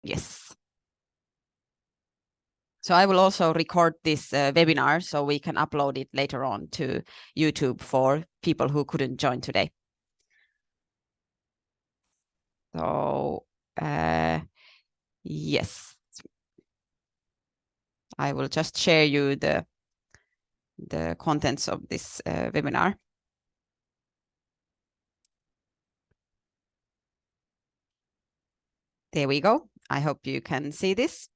Yes. So I will also record this webinar so we can upload it later on to YouTube for people who couldn't join today. So yes, I will just share you the contents of this webinar. There we go. I hope you can see this.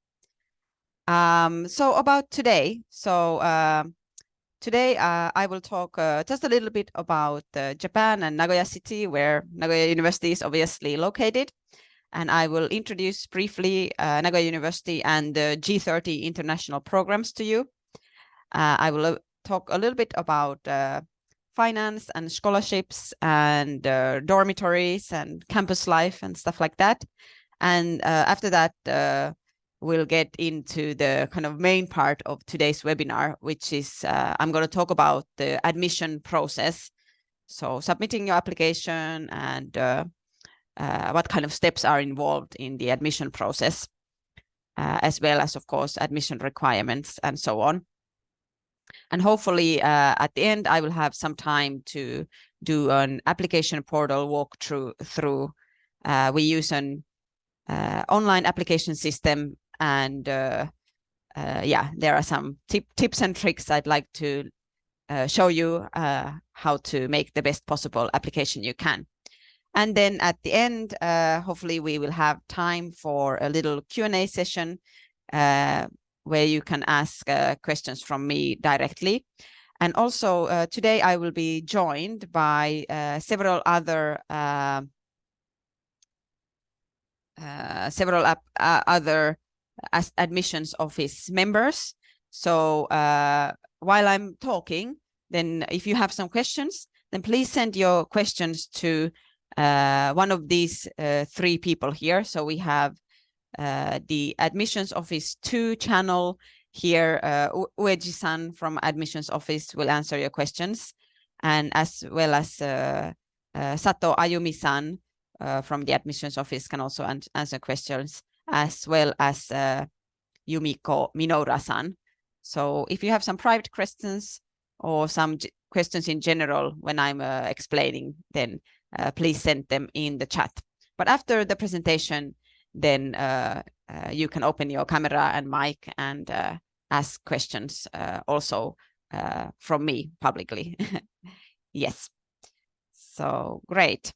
So about today. So today I will talk just a little bit about Japan and Nagoya City, where Nagoya University is obviously located. And I will introduce briefly Nagoya University and the G30 international programs to you. I will talk a little bit about finance and scholarships and dormitories and campus life and stuff like that. And after that, we'll get into the kind of main part of today's webinar, which is I'm going to talk about the admission process. So submitting your application and what kind of steps are involved in the admission process, as well as, of course, admission requirements and so on. And hopefully at the end, I will have some time to do an application portal walkthrough. We use an online application system, and yeah, there are some tips and tricks I'd like to show you how to make the best possible application you can. And then at the end, hopefully we will have time for a little Q&A session where you can ask questions from me directly. And also today I will be joined by several other admissions office members. So while I'm talking, then if you have some questions, then please send your questions to one of these three people here. So we have the admissions office 2 channel here. Ueji-san from admissions office will answer your questions, and as well as Sato Ayumi-san from the admissions office can also answer questions, as well as Yumiko Minora-san. So if you have some private questions or some questions in general when I'm explaining, then please send them in the chat. But after the presentation, then you can open your camera and mic and ask questions also from me publicly. Yes. So great.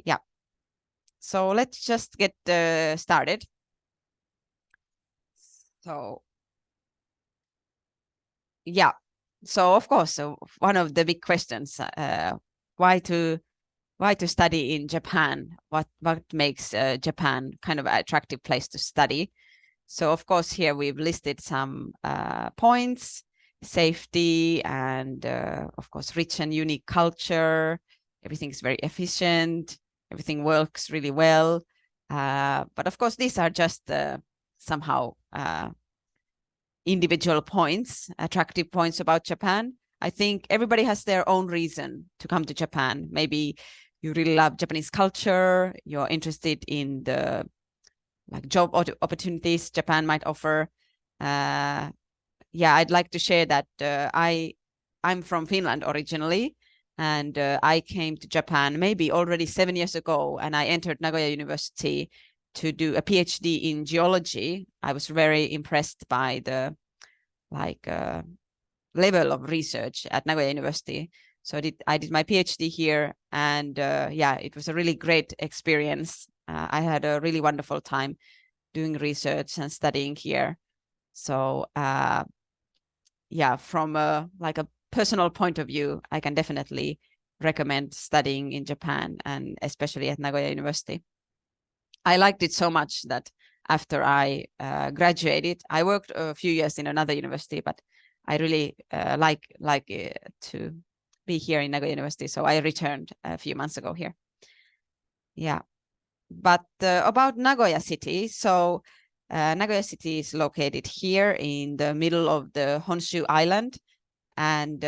Yeah. So let's just get started. So yeah. So of course, one of the big questions, why to study in Japan? What makes Japan kind of an attractive place to study? So of course, here we've listed some points: safety and of course, rich and unique culture. Everything's very efficient. Everything works really well. But of course, these are just somehow individual points, attractive points about Japan. I think everybody has their own reason to come to Japan. Maybe you really love Japanese culture, you're interested in the job opportunities Japan might offer. Yeah, I'd like to share that I'm from Finland originally, and I came to Japan maybe already 7 years ago, and I entered Nagoya University to do a PhD in geology. I was very impressed by the level of research at Nagoya University. So I did my PhD here, and yeah, it was a really great experience. I had a really wonderful time doing research and studying here. So yeah, from a personal point of view, I can definitely recommend studying in Japan, and especially at Nagoya University. I liked it so much that after I graduated, I worked a few years in another university, but I really like to be here in Nagoya University. So I returned a few months ago here. Yeah. But about Nagoya City. So Nagoya City is located here in the middle of the Honshu Island. And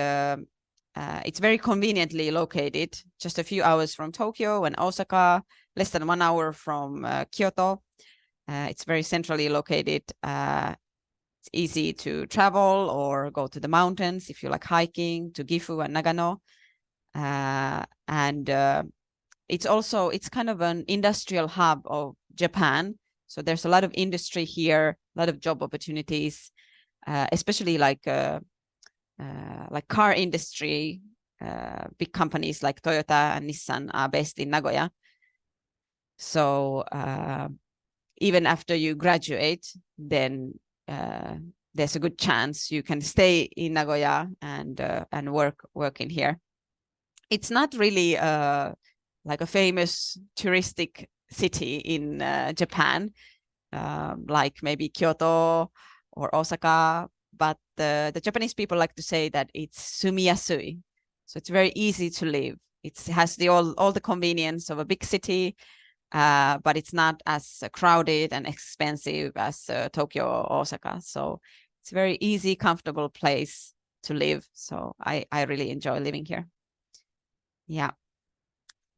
it's very conveniently located, just a few hours from Tokyo and Osaka, less than 1 hour from Kyoto. It's very centrally located. It's easy to travel or go to the mountains if you like hiking, to Gifu and Nagano. It's kind of an industrial hub of Japan. So there's a lot of industry here, a lot of job opportunities, especially like car industry. Big companies like Toyota and Nissan are based in Nagoya. So even after you graduate, then there's a good chance you can stay in Nagoya and work in here. It's not really like a famous touristic city in Japan, like maybe Kyoto or Osaka, but the Japanese people like to say that it's sumiyasui. So it's very easy to live. It has all the convenience of a big city, but it's not as crowded and expensive as Tokyo or Osaka. So it's a very easy, comfortable place to live. So I really enjoy living here. Yeah.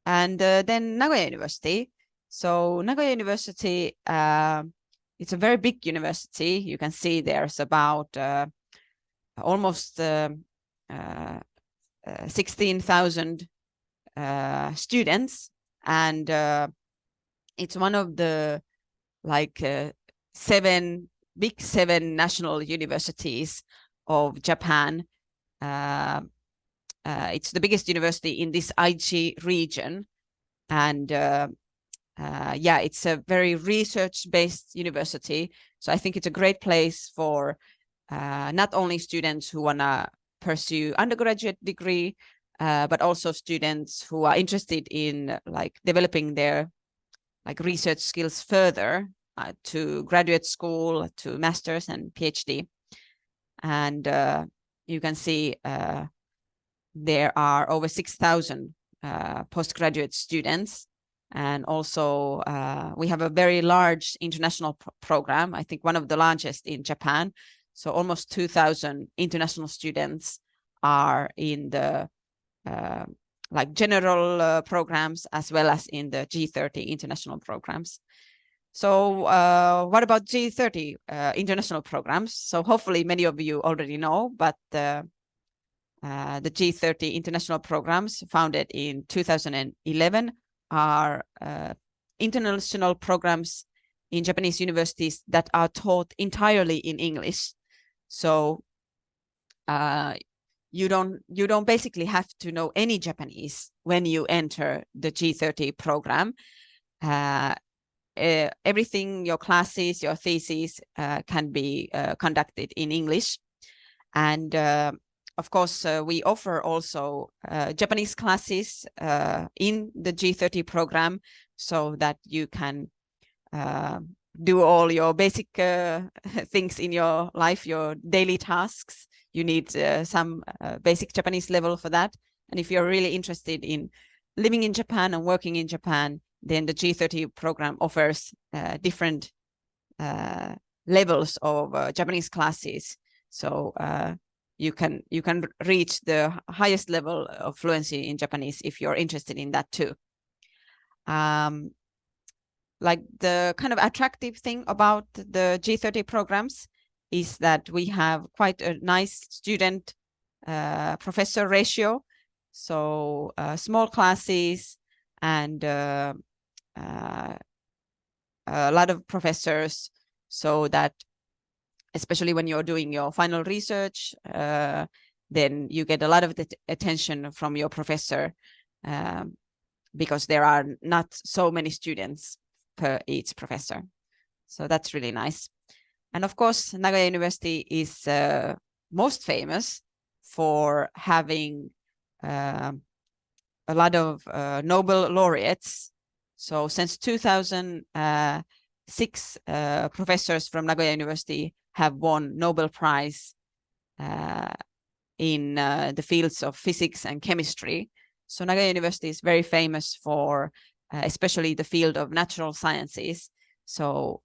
And then Nagoya University. So Nagoya University, it's a very big university. You can see there's about almost 16,000 students, and it's one of the seven national universities of Japan. It's the biggest university in this Aichi region, and yeah, it's a very research-based university. So I think it's a great place for not only students who want to pursue undergraduate degree, but also students who are interested in like developing their like research skills further to graduate school, to master's and PhD. And you can see there are over 6,000 postgraduate students. And also we have a very large international program, I think one of the largest in Japan. So almost 2,000 international students are in the like general programs as well as in the G30 international programs. So what about G30 international programs? So hopefully many of you already know, but the G30 international programs founded in 2011 are international programs in Japanese universities that are taught entirely in English. So you don't basically have to know any Japanese when you enter the G30 program. Everything, your classes, your theses can be conducted in English. And of course, we offer also Japanese classes in the G30 program so that you can do all your basic things in your life, your daily tasks. You need some basic Japanese level for that. And if you're really interested in living in Japan and working in Japan, then the G30 program offers different levels of Japanese classes. So you can reach the highest level of fluency in Japanese if you're interested in that too. Like the kind of attractive thing about the G30 programs is that we have quite a nice student professor ratio. So small classes and a lot of professors, so that especially when you're doing your final research, then you get a lot of the attention from your professor because there are not so many students per each professor. So that's really nice. And of course, Nagoya University is most famous for having a lot of Nobel laureates. So since 2006, professors from Nagoya University have won Nobel Prize in the fields of physics and chemistry. So Nagoya University is very famous for especially the field of natural sciences. So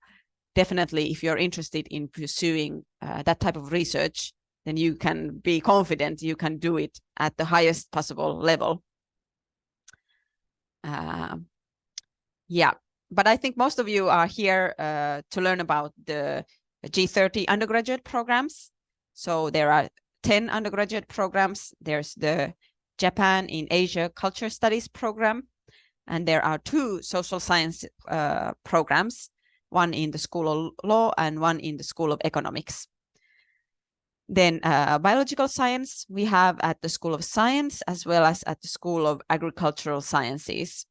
definitely, if you're interested in pursuing that type of research, then you can be confident you can do it at the highest possible level. Yeah, but I think most of you are here to learn about the G30 undergraduate programs. So there are 10 undergraduate programs. There's the Japan in Asia Culture Studies program, and there are 2 social science programs, one in the School of Law and one in the School of Economics. Then biological science we have at the School of Science as well as at the School of Agricultural Sciences.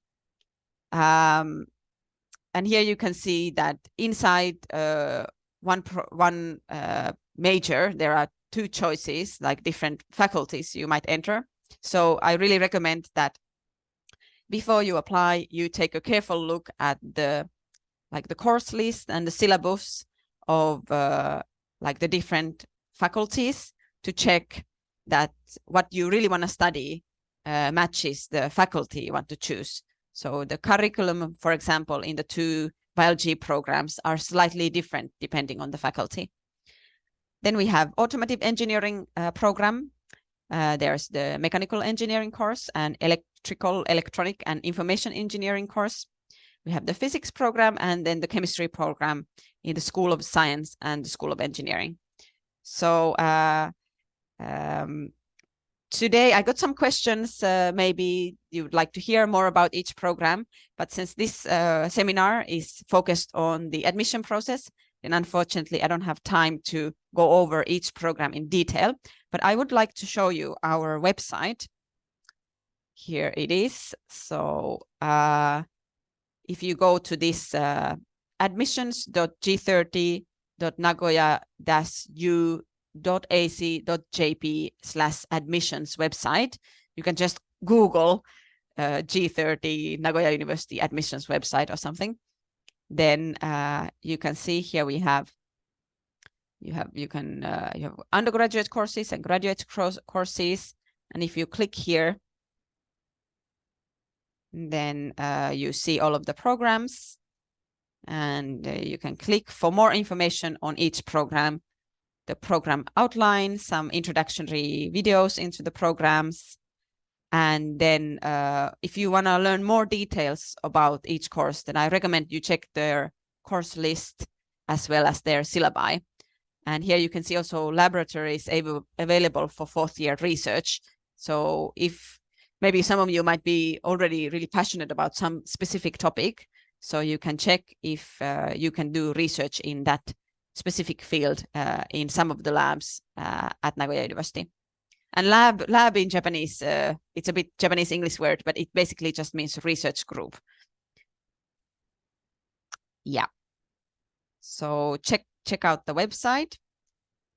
And here you can see that inside one major, there are 2 choices, like different faculties you might enter. So I really recommend that before you apply, you take a careful look at the course list and the syllabus of like the different faculties to check that what you really want to study matches the faculty you want to choose. So the curriculum, for example, in the 2 biology programs are slightly different depending on the faculty. Then we have automotive engineering program. There's the mechanical engineering course and electrical, electronic, and information engineering course. We have the physics program and then the chemistry program in the School of Science and the School of Engineering. So today I got some questions. Maybe you would like to hear more about each program, but since this seminar is focused on the admission process, then unfortunately I don't have time to go over each program in detail, but I would like to show you our website. Here it is. So if you go to this admissions.g30.nagoya-u.ac.jp/admissions website, you can just Google G30 Nagoya University admissions website or something. Then you can see here we have you have undergraduate courses and graduate courses, and if you click here, then you see all of the programs, and you can click for more information on each program, the program outline, some introductory videos into the programs, and then if you want to learn more details about each course, then I recommend you check their course list as well as their syllabi. And here you can see also laboratories available for 4th year research. So if maybe some of you might be already really passionate about some specific topic, so you can check if you can do research in that specific field in some of the labs at Nagoya University. And lab in Japanese, it's a bit Japanese English word, but it basically just means research group. Yeah. So check out the website.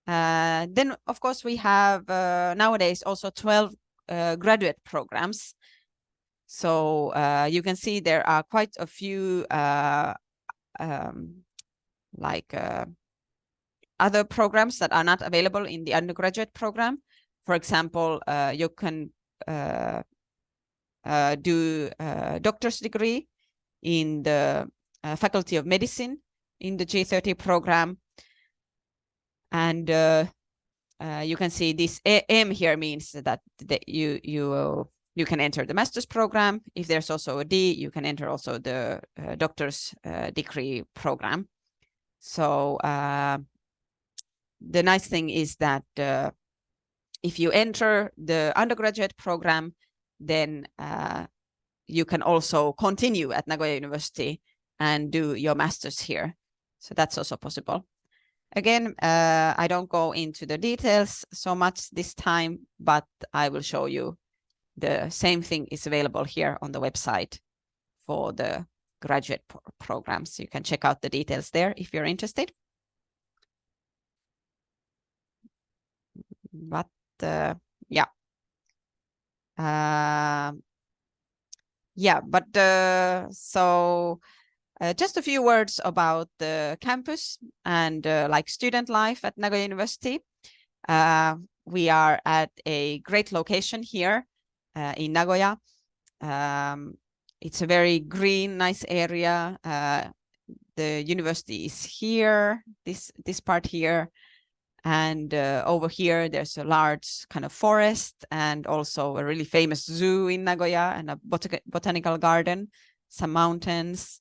Then, of course, we have nowadays also 12 graduate programs. So you can see there are quite a few other programs that are not available in the undergraduate program. For example, you can do a doctor's degree in the Faculty of Medicine in the G30 program. And you can see this M here means that you can enter the master's program. If there's also a D, you can enter also the doctor's degree program. So the nice thing is that if you enter the undergraduate program, then you can also continue at Nagoya University and do your master's here. So that's also possible. Again, I don't go into the details so much this time, but I will show you the same thing is available here on the website for the graduate programs. You can check out the details there if you're interested. But yeah. Yeah, but so just a few words about the campus and like student life at Nagoya University. We are at a great location here in Nagoya. It's a very green, nice area. The university is here, this part here. And over here, there's a large kind of forest and also a really famous zoo in Nagoya and a botanical garden. some mountains,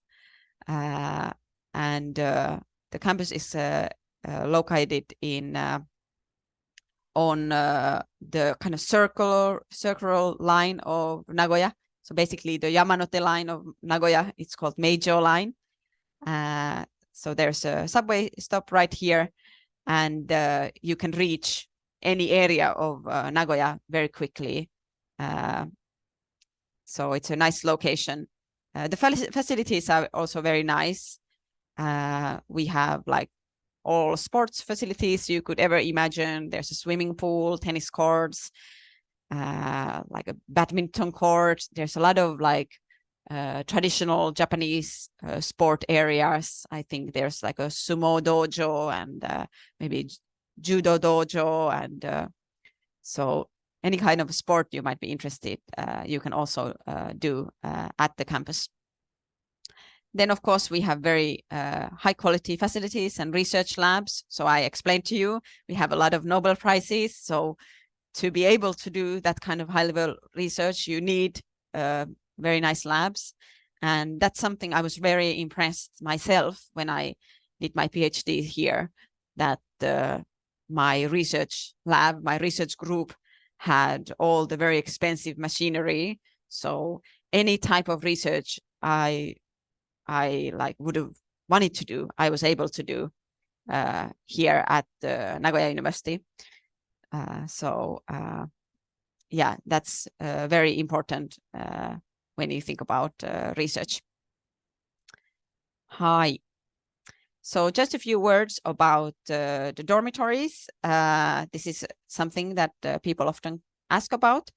and the campus is located in on the kind of circular line of Nagoya. So basically the Yamanote line of Nagoya, it's called Meijo line. So there's a subway stop right here, and you can reach any area of Nagoya very quickly. So it's a nice location. The facilities are also very nice. We have like all sports facilities you could ever imagine. There's a swimming pool, tennis courts, like a badminton court. There's a lot of like traditional Japanese sport areas. I think there's like a sumo dojo and maybe judo dojo, and so any kind of sport you might be interested, you can also do at the campus. Then, of course, we have very high quality facilities and research labs. So I explained to you, we have a lot of Nobel Prizes. So to be able to do that kind of high level research, you need very nice labs. And that's something I was very impressed myself when I did my PhD here, that my research lab, my research group had all the very expensive machinery. So any type of research I like would have wanted to do, I was able to do here at Nagoya University. Yeah, that's very important when you think about research. Hi. So just a few words about the dormitories. This is something that people often ask about.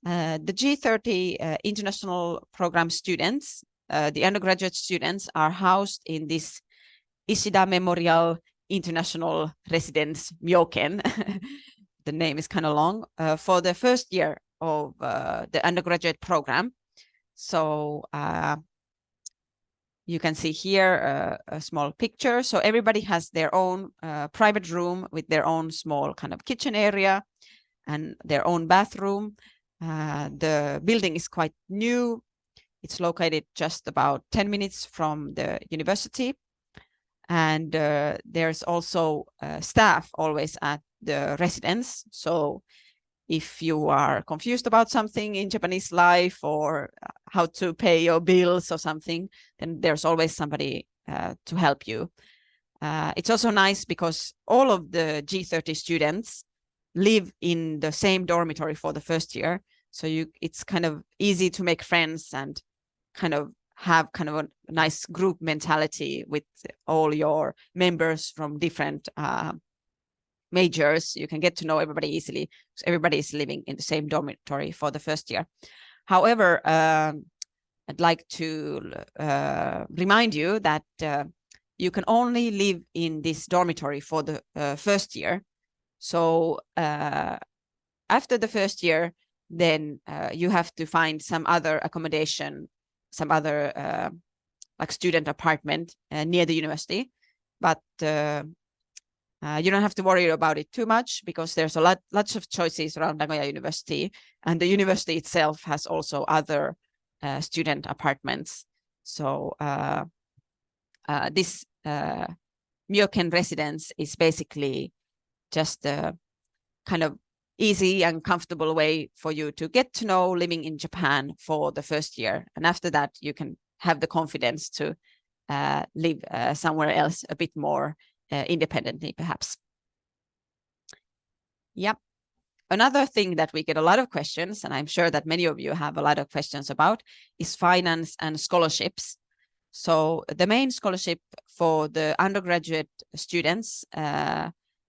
The G30 international program students, the undergraduate students, are housed in this Ishida Memorial International Residence Myoken. The name is kind of long, for the first year of the undergraduate program. So you can see here a small picture. So everybody has their own private room with their own small kind of kitchen area and their own bathroom. The building is quite new. It's located just about 10 minutes from the university. And there's also staff always at the residence. So if you are confused about something in Japanese life or how to pay your bills or something, then there's always somebody to help you. It's also nice because all of the G30 students live in the same dormitory for the first year. So it's kind of easy to make friends and kind of have kind of a nice group mentality with all your members from different majors. You can get to know everybody easily because everybody is living in the same dormitory for the first year. However, I'd like to remind you that you can only live in this dormitory for the first year. So after the first year, then you have to find some other accommodation, some other like student apartment near the university. But you don't have to worry about it too much because there's lots of choices around Nagoya University, and the university itself has also other student apartments. So this Myoken residence is basically just a kind of easy and comfortable way for you to get to know living in Japan for the first year. And after that, you can have the confidence to live somewhere else a bit more independently, perhaps. Yep. Another thing that we get a lot of questions, and I'm sure that many of you have a lot of questions about, is finance and scholarships. So the main scholarship for the undergraduate students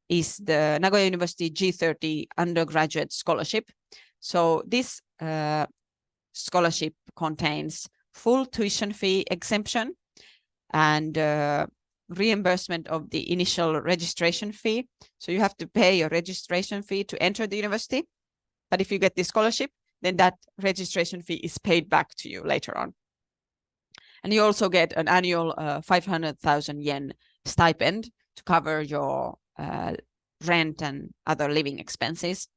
is the Nagoya University G30 Undergraduate Scholarship. So this scholarship contains full tuition fee exemption and reimbursement of the initial registration fee. So you have to pay a registration fee to enter the university. But if you get the scholarship, then that registration fee is paid back to you later on. And you also get an annual 500,000 yen stipend to cover your rent and other living expenses.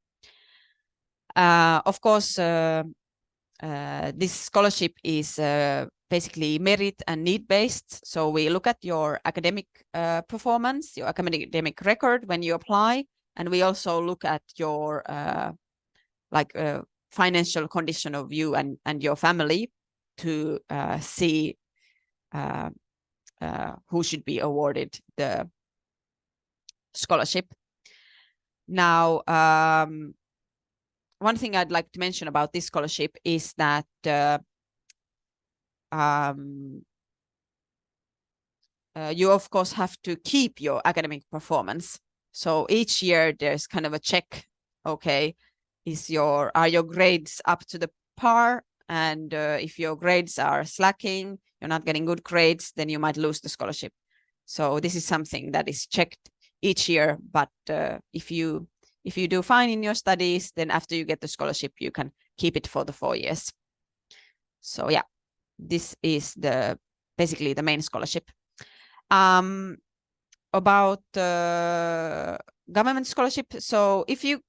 Of course, this scholarship is basically merit and need based. So we look at your academic performance, your academic record when you apply, and we also look at your financial condition of you and your family to see who should be awarded the scholarship. Now, one thing I'd like to mention about this scholarship is that you of course have to keep your academic performance. So each year there's kind of a check. Okay, are your grades up to the par? And if your grades are slacking, you're not getting good grades, then you might lose the scholarship. So this is something that is checked each year. But if you do fine in your studies, then after you get the scholarship, you can keep it for the 4 years. So yeah, this is basically the main scholarship. About government scholarship. So if you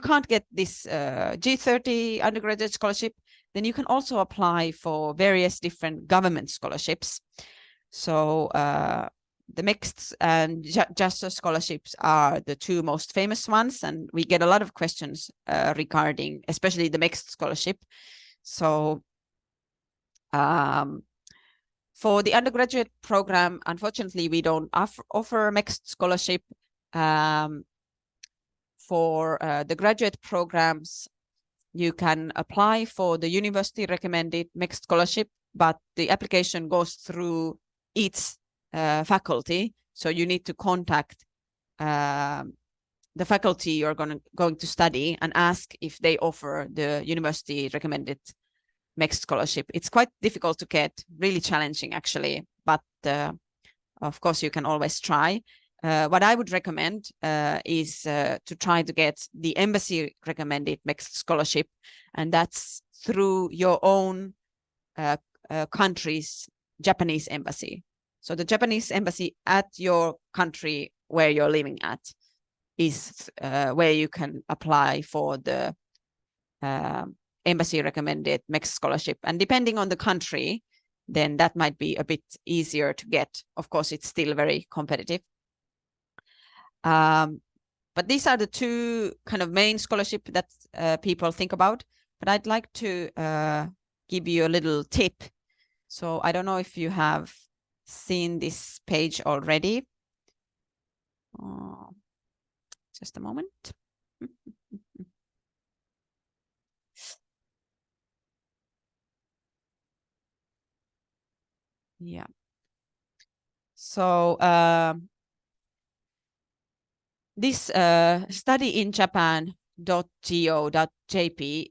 can't get this G30 undergraduate scholarship, then you can also apply for various different government scholarships. So the mixed and JASO scholarships are the two most famous ones, and we get a lot of questions regarding especially the mixed scholarship. So for the undergraduate program, unfortunately, we don't offer a mixed scholarship. For the graduate programs, you can apply for the university recommended mixed scholarship, but the application goes through each faculty. So you need to contact the faculty you're going to study and ask if they offer the university recommended mixed scholarship. It's quite difficult to get, really challenging actually, but of course you can always try. What I would recommend is to try to get the embassy recommended mixed scholarship, and that's through your own country's Japanese embassy. So the Japanese embassy at your country where you're living at is where you can apply for the embassy recommended mixed scholarship. And depending on the country, then that might be a bit easier to get. Of course, it's still very competitive. But these are the two kind of main scholarship that people think about. But I'd like to give you a little tip. So I don't know if you have seen this page already. Just a moment. Yeah. So this study in Japan.go.jp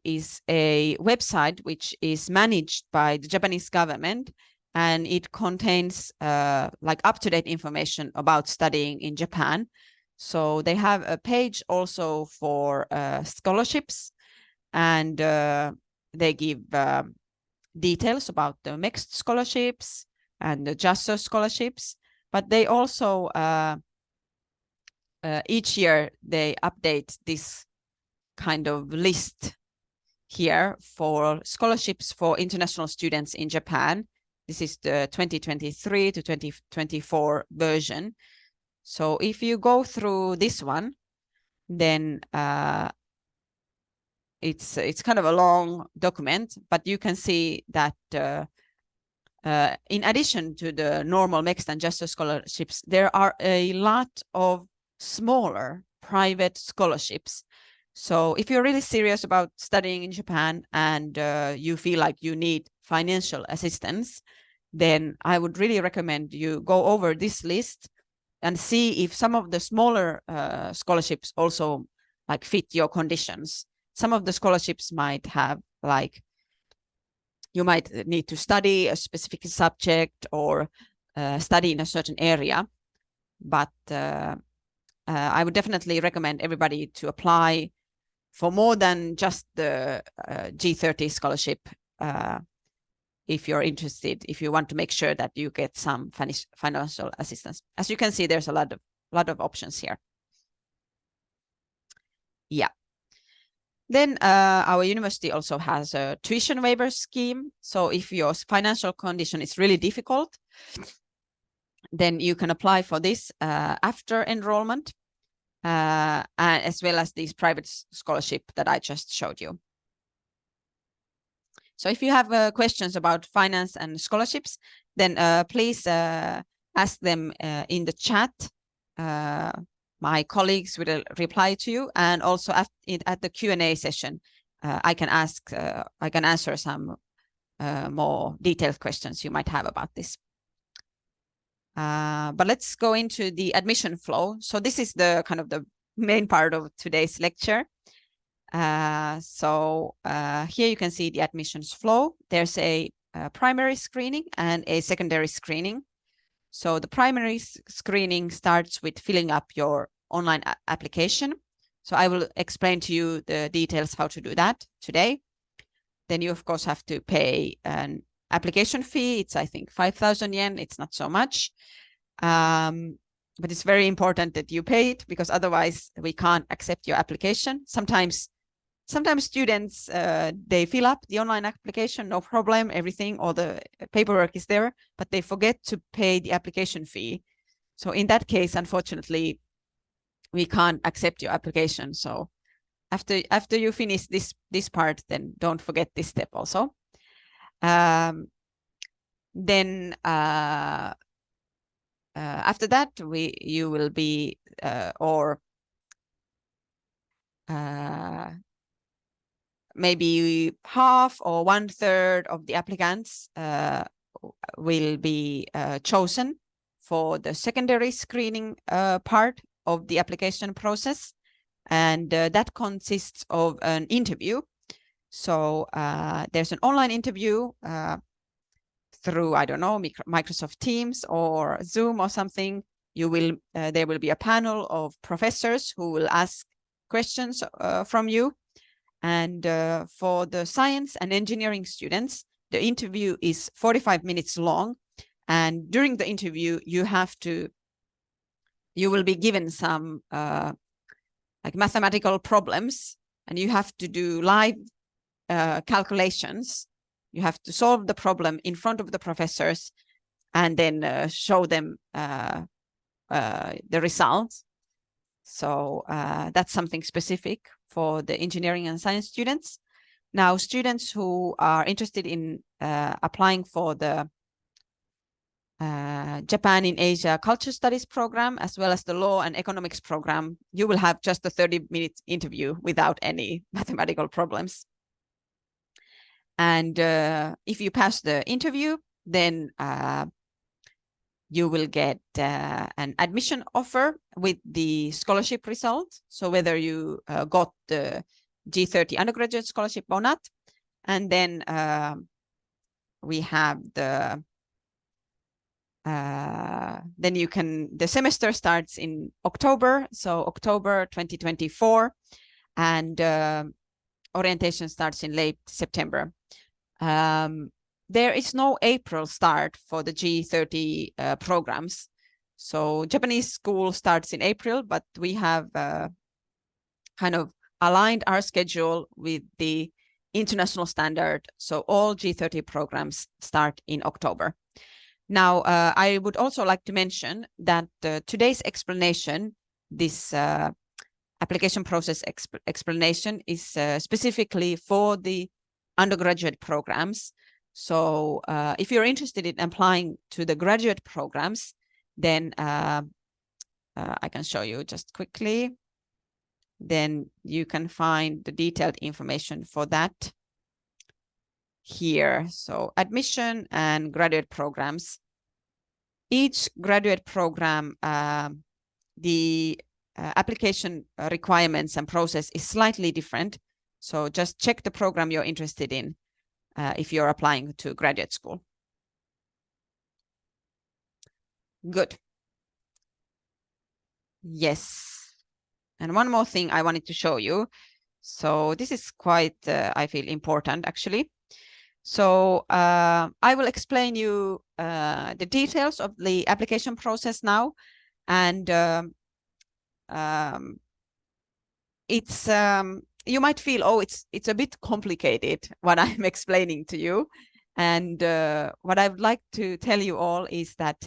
is a website which is managed by the Japanese government, and it contains like up-to-date information about studying in Japan. So they have a page also for scholarships, and they give details about the mixed scholarships and the JASO scholarships, but they also each year they update this kind of list here for scholarships for international students in Japan. This is the 2023 to 2024 version. So if you go through this one, then it's kind of a long document, but you can see that in addition to the normal mixed and JASO scholarships, there are a lot of smaller private scholarships. So if you're really serious about studying in Japan and you feel like you need financial assistance, then I would really recommend you go over this list and see if some of the smaller scholarships also like fit your conditions. Some of the scholarships might have like, you might need to study a specific subject or study in a certain area, but I would definitely recommend everybody to apply for more than just the G30 scholarship if you're interested, if you want to make sure that you get some financial assistance. As you can see, there's a lot of options here. Yeah. Then our university also has a tuition waiver scheme. So if your financial condition is really difficult, then you can apply for this after enrollment, as well as this private scholarship that I just showed you. So if you have questions about finance and scholarships, then please ask them in the chat. My colleagues will reply to you, and also at the Q&A session, I can answer some more detailed questions you might have about this. But let's go into the admission flow. So this is the kind of the main part of today's lecture. Here you can see the admissions flow. There's a primary screening and a secondary screening. So the primary screening starts with filling up your online application. So I will explain to you the details how to do that today. Then you, of course, have to pay an application fee. It's, I think, 5,000 yen. It's not so much. But it's very important that you pay it, because otherwise we can't accept your application. Sometimes students, they fill up the online application, no problem, everything, all the paperwork is there, but they forget to pay the application fee. So in that case, unfortunately, we can't accept your application. So after you finish this part, then don't forget this step also. Then after that, you will be maybe half or 1/3 of the applicants will be chosen for the secondary screening part of the application process. And that consists of an interview. So there's an online interview through, I don't know, Microsoft Teams or Zoom or something. There will be a panel of professors who will ask questions from you. And for the science and engineering students, the interview is 45 minutes long. And during the interview, you will be given some like mathematical problems, and you have to do live calculations. You have to solve the problem in front of the professors and then show them the results. So that's something specific for the engineering and science students. Now, students who are interested in applying for the Japan in Asia Culture Studies program, as well as the Law and Economics program, you will have just a 30-minute interview without any mathematical problems. And if you pass the interview, then you will get an admission offer with the scholarship result. So whether you got the G30 undergraduate scholarship or not. And then we have the the semester starts in October, so October 2024, and orientation starts in late September. There is no April start for the G30 programs. So Japanese school starts in April, but we have kind of aligned our schedule with the international standard. So all G30 programs start in October. Now, I would also like to mention that today's explanation, this application process explanation, is specifically for the undergraduate programs. So if you're interested in applying to the graduate programs, then I can show you just quickly. Then you can find the detailed information for that here. So admission and graduate programs. Each graduate program, the application requirements and process is slightly different. So just check the program you're interested in if you're applying to graduate school. Good. Yes. And one more thing I wanted to show you. So this is quite, I feel, important, actually. So I will explain you the details of the application process now. And it's you might feel, oh, it's a bit complicated what I'm explaining to you. And what I would like to tell you all is that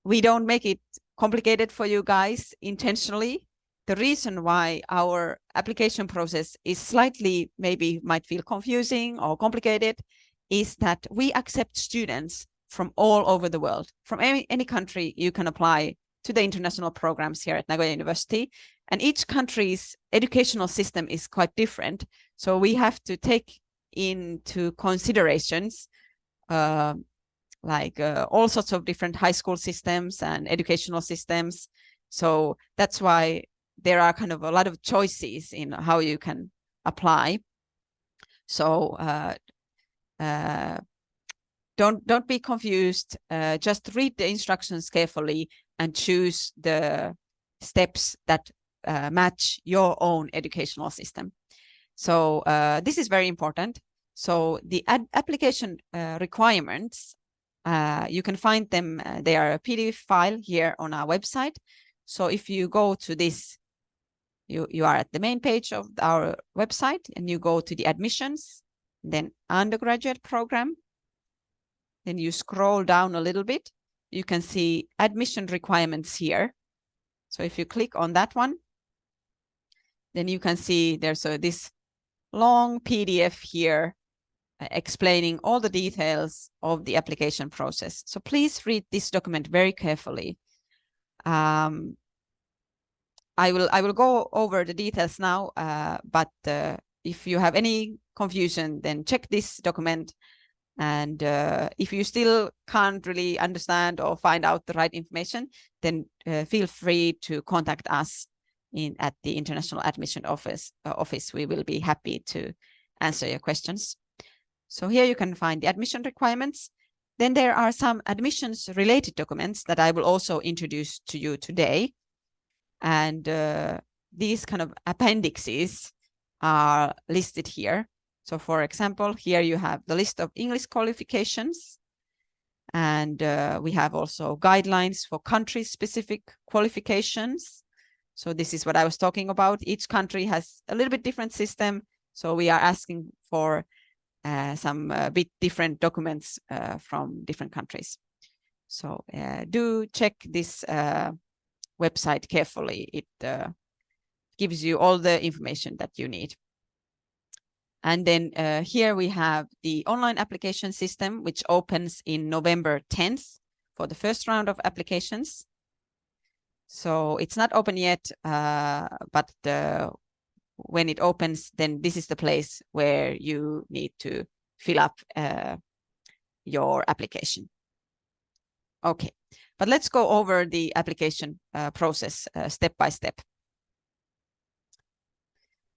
we don't make it complicated for you guys intentionally. The reason why our application process is slightly, maybe might feel confusing or complicated, is that we accept students from all over the world. From any country you can apply to the international programs here at Nagoya University. And each country's educational system is quite different. So we have to take into considerations all sorts of different high school systems and educational systems. So that's why there are kind of a lot of choices in how you can apply. So don't be confused. Just read the instructions carefully and choose the steps that match your own educational system. So this is very important. So the application requirements, you can find them. They are a PDF file here on our website. So if you go to this, you are at the main page of our website, and you go to the admissions, then undergraduate program. Then you scroll down a little bit. You can see admission requirements here. So if you click on that one, then you can see there's this long PDF here explaining all the details of the application process. So please read this document very carefully. I will go over the details now, but if you have any confusion, then check this document. And if you still can't really understand or find out the right information, then feel free to contact us at the International Admission Office. We will be happy to answer your questions. So here you can find the admission requirements. Then there are some admissions related documents that I will also introduce to you today. And these kind of appendixes are listed here. So for example, here you have the list of English qualifications. And we have also guidelines for country-specific qualifications. So this is what I was talking about. Each country has a little bit different system. So we are asking for some bit different documents from different countries. So do check this website carefully. It gives you all the information that you need. And then here we have the online application system, which opens in November 10th for the first round of applications. So it's not open yet, but when it opens, then this is the place where you need to fill up your application. Okay, but let's go over the application process step by step.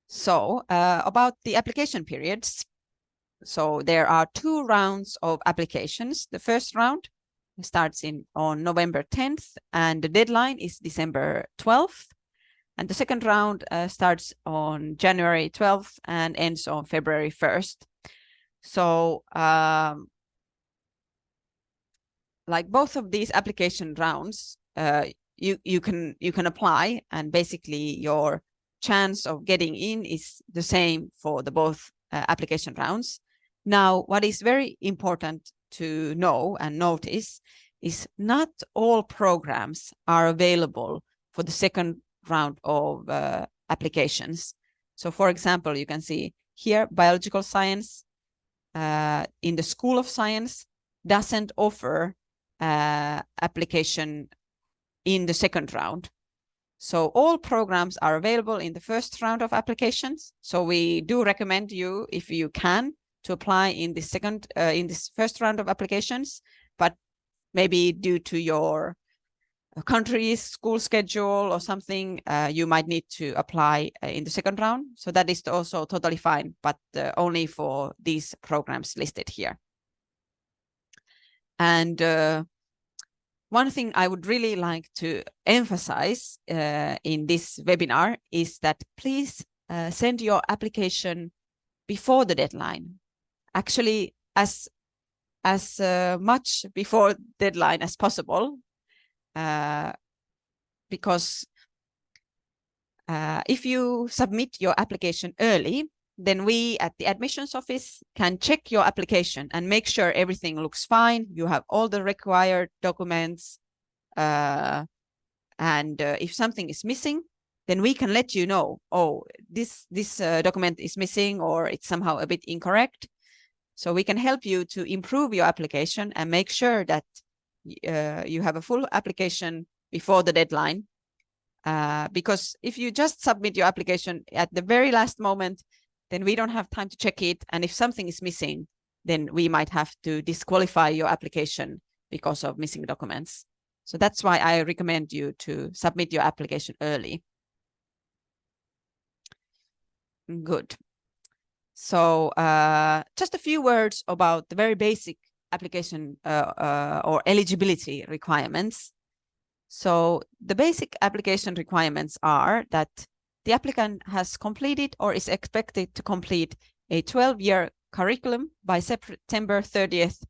So about the application periods. So there are 2 rounds of applications. The first round starts on November 10th, and the deadline is December 12th. And the second round starts on January 12th and ends on February 1st. So like both of these application rounds, you can apply, and basically your chance of getting in is the same for the both application rounds. Now, what is very important to know and notice is not all programs are available for the second round of applications. So for example, you can see here biological science in the School of Science doesn't offer application in the second round. So all programs are available in the first round of applications. So we do recommend you, if you can, to apply in this first round of applications, but maybe due to your country's school schedule or something, you might need to apply in the second round. So that is also totally fine, but only for these programs listed here. And one thing I would really like to emphasize in this webinar is that please send your application before the deadline. Actually, as much before deadline as possible, because If you submit your application early, then we at the admissions office can check your application and make sure everything looks fine. You have all the required documents. And if something is missing, then we can let you know, oh, this document is missing, or it's somehow a bit incorrect. So we can help you to improve your application and make sure that you have a full application before the deadline. Because if you just submit your application at the very last moment, then we don't have time to check it. And if something is missing, then we might have to disqualify your application because of missing documents. So that's why I recommend you to submit your application early. Good. So just a few words about the very basic application or eligibility requirements. So the basic application requirements are that the applicant has completed or is expected to complete a 12-year curriculum by September 30th,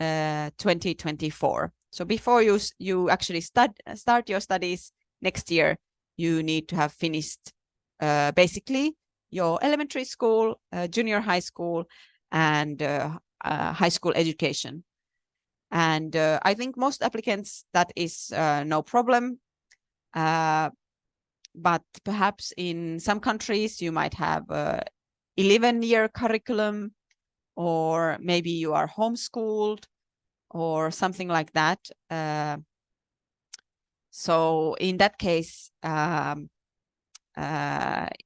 2024. So before you actually start your studies next year, you need to have finished basically your elementary school, junior high school, and high school education. And I think most applicants, that is no problem. But perhaps in some countries, you might have a 11-year curriculum, or maybe you are homeschooled or something like that. So in that case,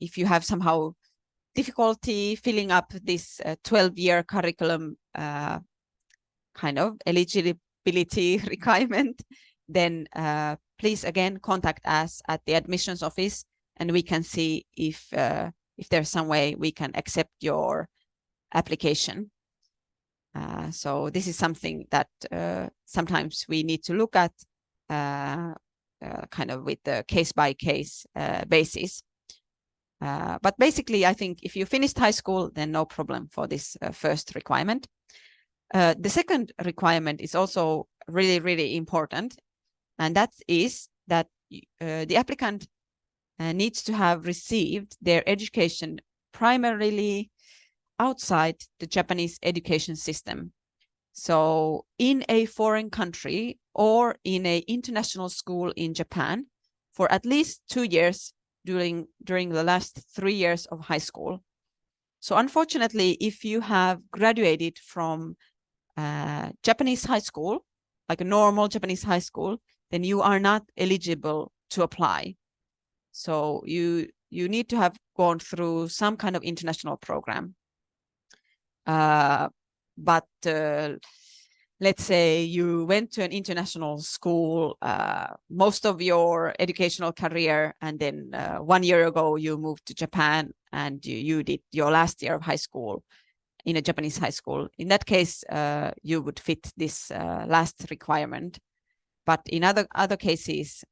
if you have somehow difficulty filling up this 12-year curriculum kind of eligibility requirement, then please again contact us at the admissions office, and we can see if there's some way we can accept your application. So this is something that sometimes we need to look at kind of with the case-by-case basis. But basically, I think if you finished high school, then no problem for this first requirement. The second requirement is also really, really important, and that is that the applicant needs to have received their education primarily outside the Japanese education system. So in a foreign country or in an international school in Japan for at least 2 years during the last 3 years of high school. So unfortunately, if you have graduated from Japanese high school, like a normal Japanese high school, then you are not eligible to apply. So you need to have gone through some kind of international program. But let's say you went to an international school most of your educational career, and then 1 year ago you moved to Japan and you did your last year of high school in a Japanese high school. In that case, you would fit this last requirement. But in other cases,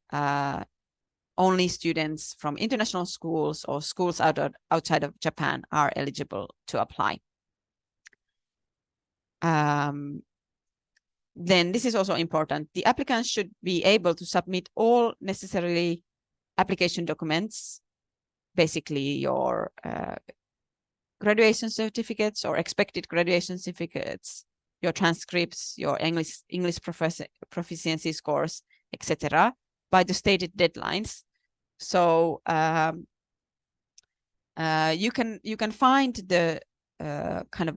only students from international schools or schools outside of Japan are eligible to apply. Then this is also important. The applicant should be able to submit all necessary application documents, basically your graduation certificates or expected graduation certificates, your transcripts, your English proficiency scores, etc., by the stated deadlines. So you can find the kind of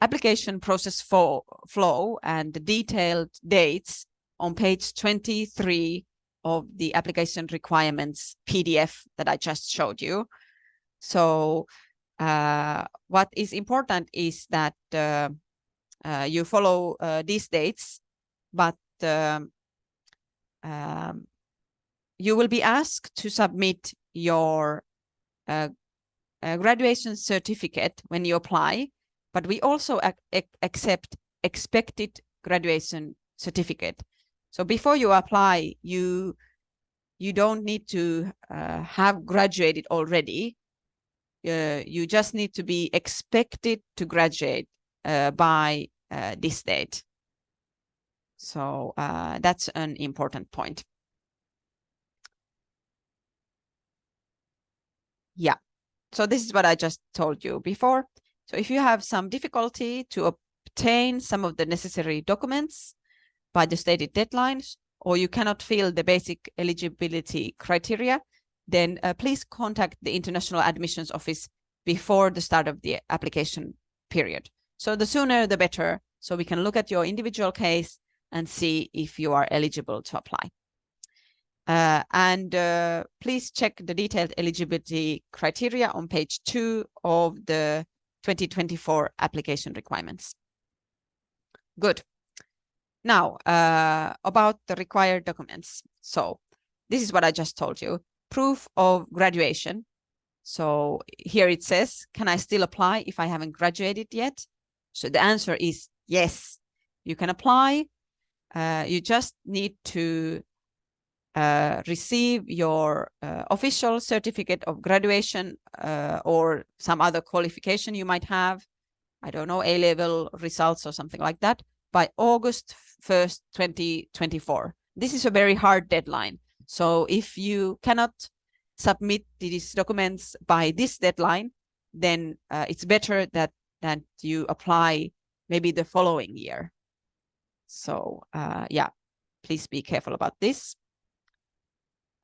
application process flow and the detailed dates on page 23 of the application requirements PDF that I just showed you. So what is important is that you follow these dates, but you will be asked to submit your graduation certificate when you apply, but we also accept expected graduation certificate. So before you apply, you don't need to have graduated already. You just need to be expected to graduate by this date. So that's an important point. Yeah, so this is what I just told you before. So if you have some difficulty to obtain some of the necessary documents by the stated deadlines, or you cannot fill the basic eligibility criteria, then please contact the International Admissions Office before the start of the application period. So the sooner the better, so we can look at your individual case and see if you are eligible to apply. Please check the detailed eligibility criteria on page 2 of the 2024 application requirements. Good. Now, about the required documents. So this is what I just told you. Proof of graduation. So here it says, can I still apply if I haven't graduated yet? So the answer is yes, you can apply. You just need to receive your official certificate of graduation or some other qualification you might have. I don't know, A-level results or something like that, by August 1st, 2024. This is a very hard deadline. So if you cannot submit these documents by this deadline, then it's better that you apply maybe the following year. So yeah, please be careful about this.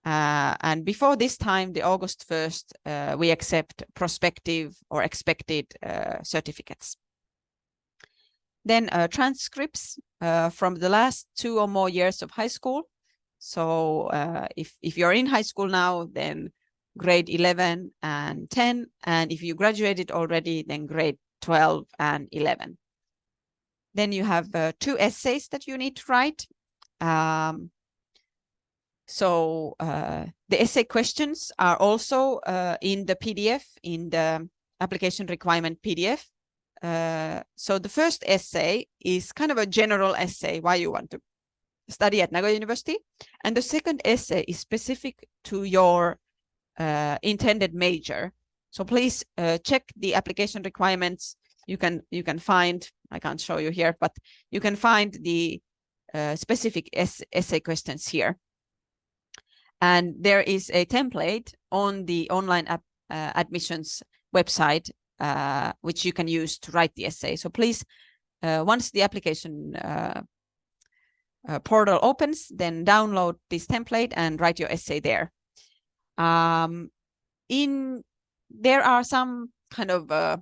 And before this time, the August 1st, we accept prospective or expected certificates. Then transcripts from the last 2 or more years of high school. So if you're in high school now, then grade 11 and 10. And if you graduated already, then grade 12 and 11. Then you have 2 essays that you need to write. So the essay questions are also in the PDF, in the application requirement PDF. So the first essay is kind of a general essay, why you want to study at Nagoya University. And the second essay is specific to your intended major. So please check the application requirements. You can find, I can't show you here, but you can find the specific essay questions here. And there is a template on the online admissions website, which you can use to write the essay. So please, once the application portal opens, then download this template and write your essay there. There are some kind of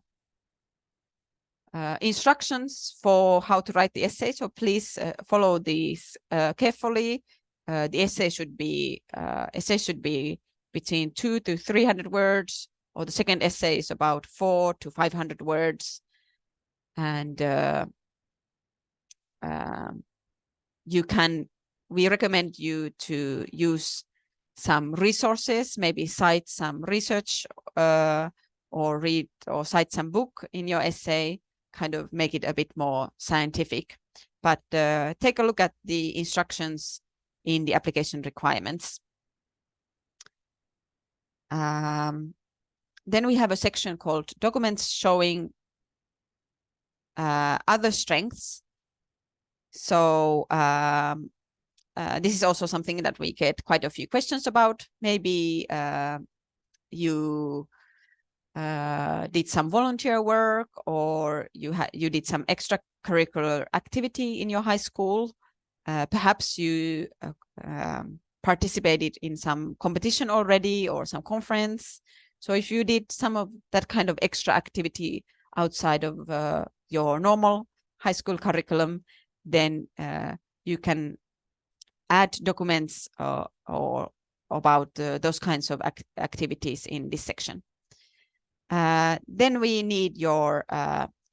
instructions for how to write the essay. So please follow these carefully. The essay should be between 200 to 300 words, or the second essay is about 400 to 500 words. And we recommend you to use some resources, maybe cite some research or read or cite some book in your essay, kind of make it a bit more scientific. But take a look at the instructions in the application requirements. Then we have a section called documents showing other strengths. So this is also something that we get quite a few questions about. Maybe you did some volunteer work, or you did some extracurricular activity in your high school. Perhaps you participated in some competition already or some conference. So if you did some of that kind of extra activity outside of your normal high school curriculum, then you can add documents or about those kinds of activities in this section. Then we need your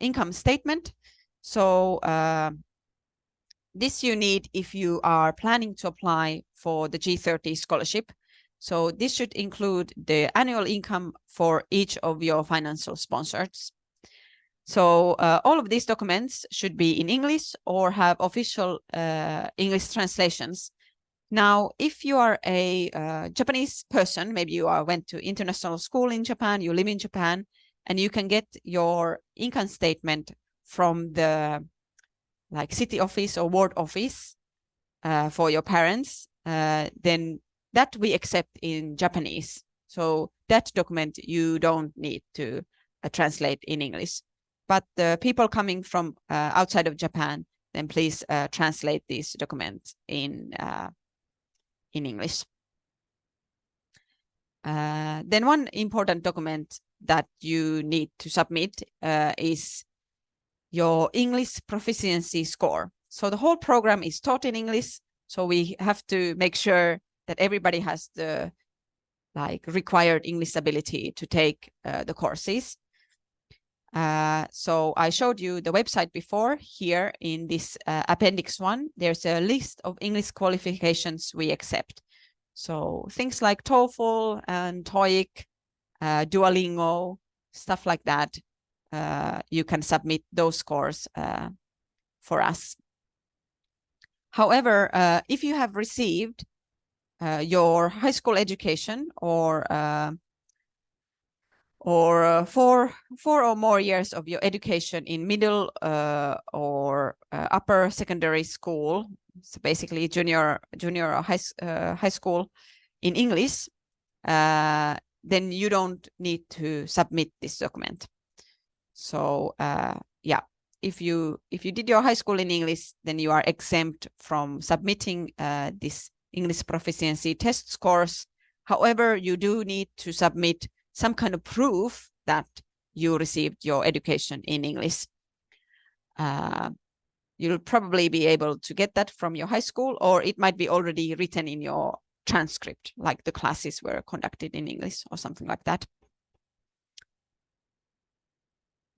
income statement. So this you need if you are planning to apply for the G30 scholarship. So this should include the annual income for each of your financial sponsors. So all of these documents should be in English or have official English translations. Now, if you are a Japanese person, maybe you went to international school in Japan, you live in Japan, and you can get your income statement from the city office or ward office for your parents, then that we accept in Japanese. So that document you don't need to translate in English. But the people coming from outside of Japan, then please translate these documents in English. Then one important document that you need to submit is your English proficiency score. So the whole program is taught in English, so we have to make sure that everybody has the required English ability to take the courses. So I showed you the website before. Here in this appendix 1, there's a list of English qualifications we accept. So things like TOEFL and TOEIC, Duolingo, stuff like that. You can submit those scores for us. However, if you have received your high school education or 4 or more years of your education in middle or upper secondary school, so basically junior or high school in English, then you don't need to submit this document. So yeah, if you did your high school in English, then you are exempt from submitting this English proficiency test scores. However, you do need to submit some kind of proof that you received your education in English. You'll probably be able to get that from your high school, or it might be already written in your transcript, like the classes were conducted in English or something like that.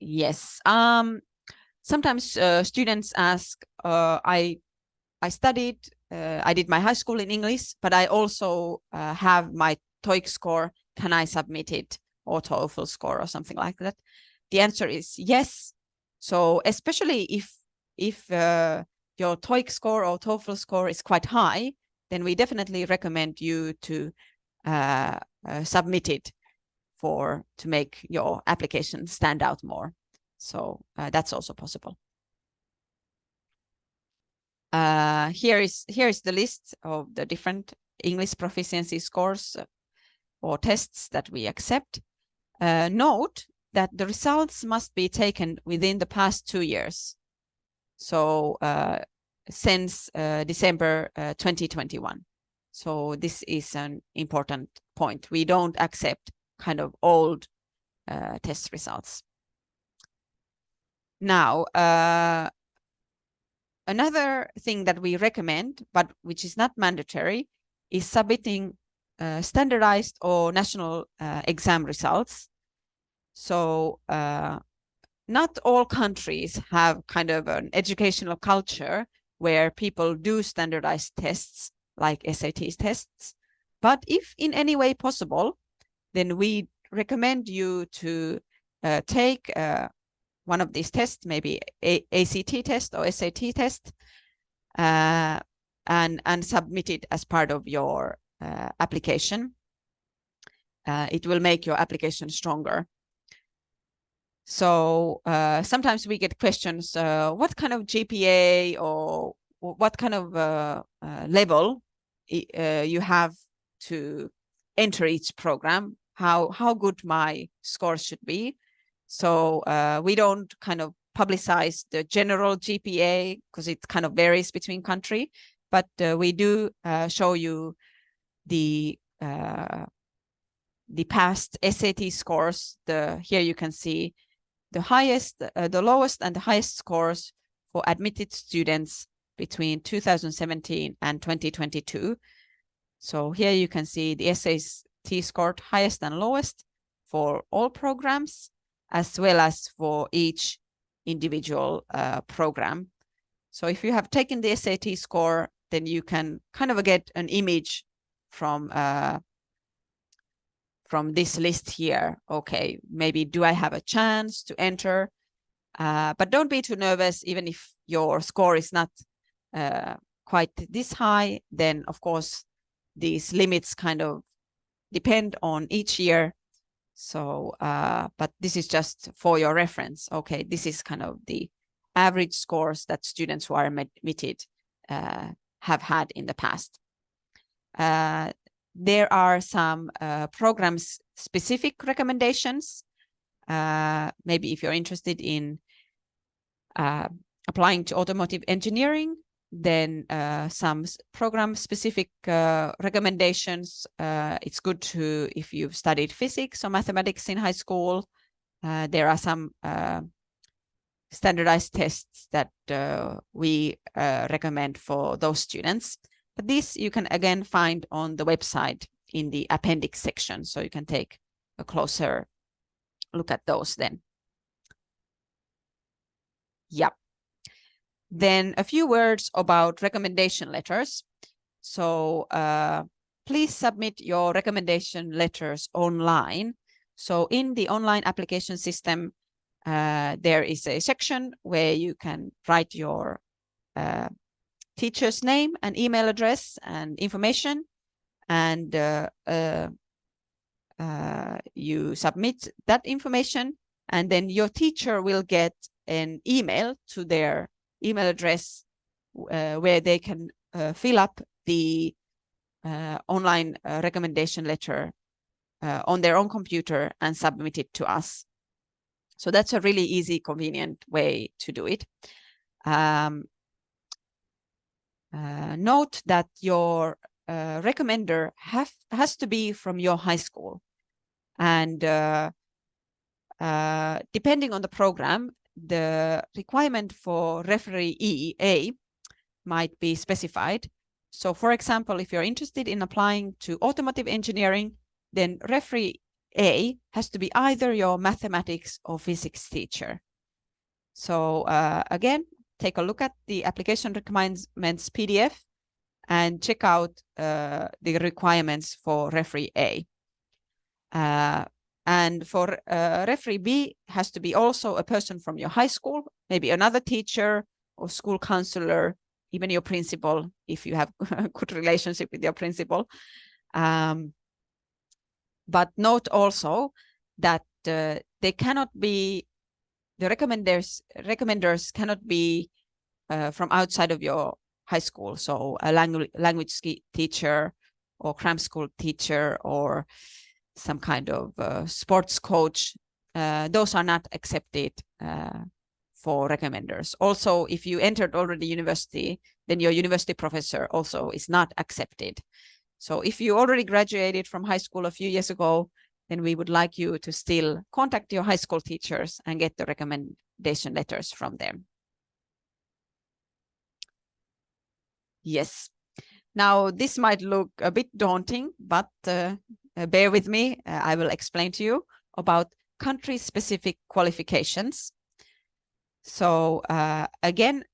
Yes. Sometimes students ask, I studied, I did my high school in English, but I also have my TOEIC score. Can I submit it, or TOEFL score or something like that? The answer is yes. So especially if your TOEIC score or TOEFL score is quite high, then we definitely recommend you to submit it to make your application stand out more. So that's also possible. Here is the list of the different English proficiency scores or tests that we accept. Note that the results must be taken within the past 2 years. So since December 2021. So this is an important point. We don't accept kind of old test results. Now, another thing that we recommend, but which is not mandatory, is submitting standardized or national exam results. So not all countries have kind of an educational culture where people do standardized tests like SAT tests. But if in any way possible, then we recommend you to take one of these tests, maybe ACT test or SAT test, and submit it as part of your application. It will make your application stronger. So sometimes we get questions, what kind of GPA or what kind of level you have to enter each program, how good my scores should be. So we don't kind of publicize the general GPA because it kind of varies between country, but we do show you the past SAT scores. Here you can see the highest, the lowest and the highest scores for admitted students between 2017 and 2022. So here you can see the SAT scored highest and lowest for all programs, as well as for each individual program. So if you have taken the SAT score, then you can kind of get an image from this list here. Okay, maybe do I have a chance to enter? But don't be too nervous. Even if your score is not quite this high, then of course these limits kind of depend on each year. So, but this is just for your reference. Okay, this is kind of the average scores that students who are there are some programs-specific recommendations. Maybe if you're interested in applying to automotive engineering, then some program-specific recommendations. It's good to, if you've studied physics or mathematics in high school, there are some standardized tests that we recommend for those students. But this you can again find on the website in the appendix section, so you can take a closer look at those then. Yeah. Then a few words about recommendation letters. So please submit your recommendation letters online. So in the online application system, there is a section where you can write your teacher's name and email address and information, and you submit that information, and then your teacher will get an email to their email address where they can fill up the online recommendation letter on their own computer and submit it to us. So that's a really easy, convenient way to do it. Note that your recommender has to be from your high school. And depending on the program, the requirement for referee A might be specified. So for example, if you're interested in applying to automotive engineering, then referee A has to be either your mathematics or physics teacher. So again, take a look at the application requirements PDF and check out the requirements for referee A. And for referee B has to be also a person from your high school, maybe another teacher or school counselor, even your principal, if you have a good relationship with your principal. But note also that they cannot be, the recommenders cannot be from outside of your high school. So a language teacher or cram school teacher or some kind of sports coach, those are not accepted for recommenders. Also, if you entered already university, then your university professor also is not accepted. So if you already graduated from high school a few years ago, then we would like you to still contact your high school teachers and get the recommendation letters from them. Yes. Now, this might look a bit daunting, but bear with me. I will explain to you about country-specific qualifications. So again,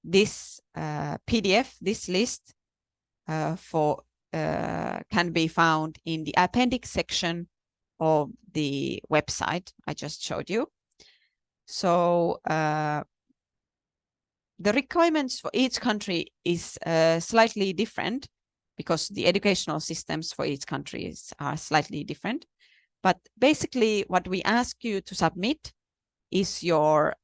this PDF, this list can be found in the appendix section of the website I just showed you. So the requirements for each country is slightly different because the educational systems for each country are slightly different. But basically what we ask you to submit is your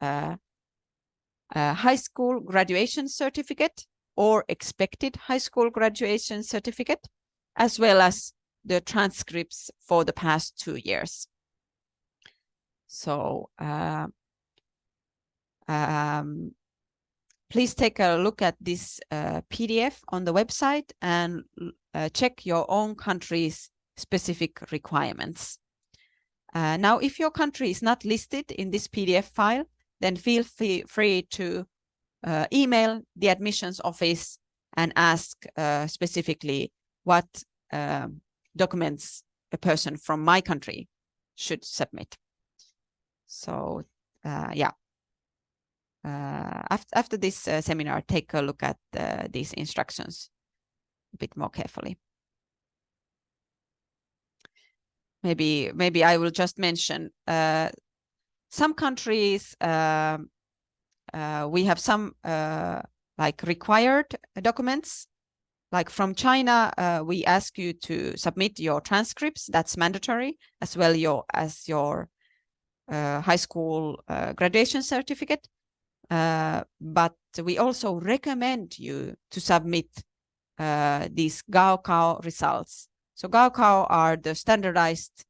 high school graduation certificate or expected high school graduation certificate, as well as the transcripts for the past 2 years. So please take a look at this PDF on the website and check your own country's specific requirements. Now, if your country is not listed in this PDF file, then feel free to email the admissions office and ask specifically what documents a person from my country should submit. So yeah, after this seminar, take a look at these instructions a bit more carefully. Maybe I will just mention some countries. We have some like required documents. Like from China, we ask you to submit your transcripts. That's mandatory, as well as your high school graduation certificate. But we also recommend you to submit these Gaokao results So Gaokao are the standardized